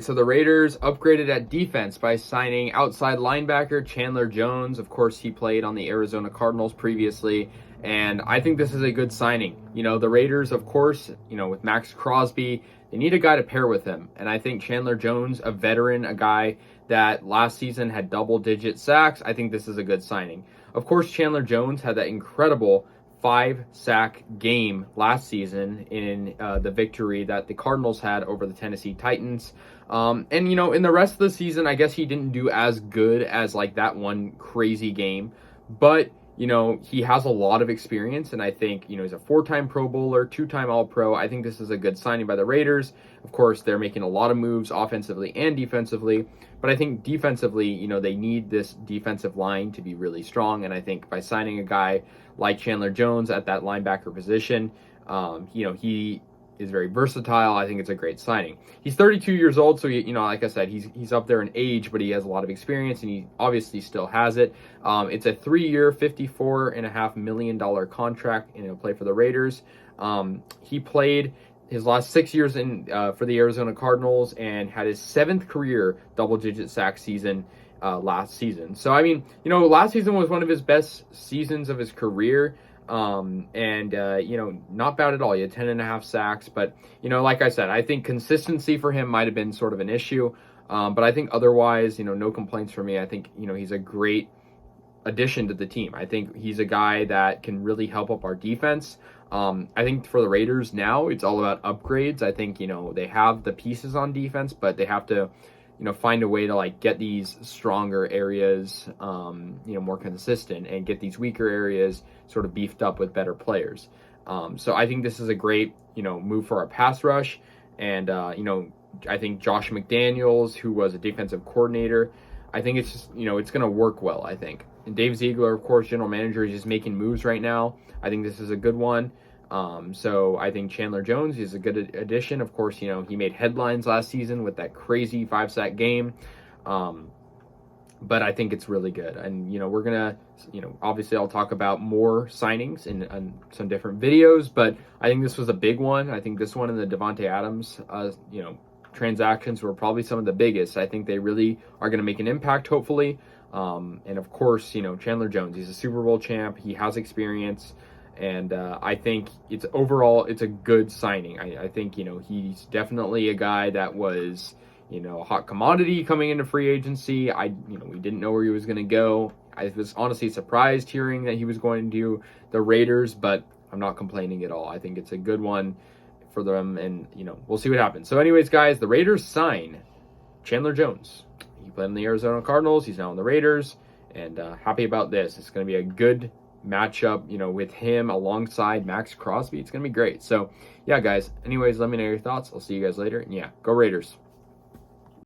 So the Raiders upgraded at defense by signing outside linebacker Chandler Jones. Of course, he played on the Arizona Cardinals previously, and I think this is a good signing. The Raiders, of course, with Max Crosby, they need a guy to pair with him, and I think Chandler Jones, a veteran, a guy that last season had double-digit sacks, I think this is a good signing. Of course, Chandler Jones had that incredible 5-sack game last season in the victory that the Cardinals had over the Tennessee Titans. In the rest of the season, I guess he didn't do as good as like that one crazy game, but he has a lot of experience, and I think, he's a 4-time Pro Bowler, 2-time All-Pro. I think this is a good signing by the Raiders. Of course, they're making a lot of moves offensively and defensively, but I think defensively, they need this defensive line to be really strong, and I think by signing a guy like Chandler Jones at that linebacker position, he is very versatile. I think it's a great signing. He's 32 years old, so like I said, he's up there in age, but he has a lot of experience, and he obviously still has it. It's a 3-year, $54.5 million contract, and he'll play for the Raiders. He played his last 6 years for the Arizona Cardinals and had his 7th career double-digit sack season last season. So last season was one of his best seasons of his career. Not bad at all. He had 10.5 sacks, but like I said, I think consistency for him might have been sort of an issue. But I think otherwise, no complaints for me. I think, he's a great addition to the team. I think he's a guy that can really help up our defense. I think for the Raiders now, it's all about upgrades. I think, they have the pieces on defense, but they have to, find a way to like get these stronger areas, more consistent, and get these weaker areas sort of beefed up with better players. So I think this is a great, move for our pass rush. And, I think Josh McDaniels, who was a defensive coordinator, I think it's just, it's going to work well, I think. And Dave Ziegler, of course, general manager, is just making moves right now. I think this is a good one. So I think Chandler Jones is a good addition. Of course, he made headlines last season with that crazy 5-sack game. But I think it's really good. And, we're going to, obviously I'll talk about more signings in some different videos, but I think this was a big one. I think this one and the Devontae Adams, transactions were probably some of the biggest. I think they really are going to make an impact, hopefully. And of course, Chandler Jones, he's a Super Bowl champ. He has experience. And I think it's a good signing. I think, he's definitely a guy that was, a hot commodity coming into free agency. We didn't know where he was going to go. I was honestly surprised hearing that he was going to the Raiders, but I'm not complaining at all. I think it's a good one for them, and, we'll see what happens. So anyways, guys, the Raiders sign Chandler Jones. He played in the Arizona Cardinals. He's now in the Raiders, and happy about this. It's going to be a good matchup, with him alongside Max Crosby. It's going to be great. So, yeah, guys, anyways, let me know your thoughts. I'll see you guys later. And, yeah, go Raiders.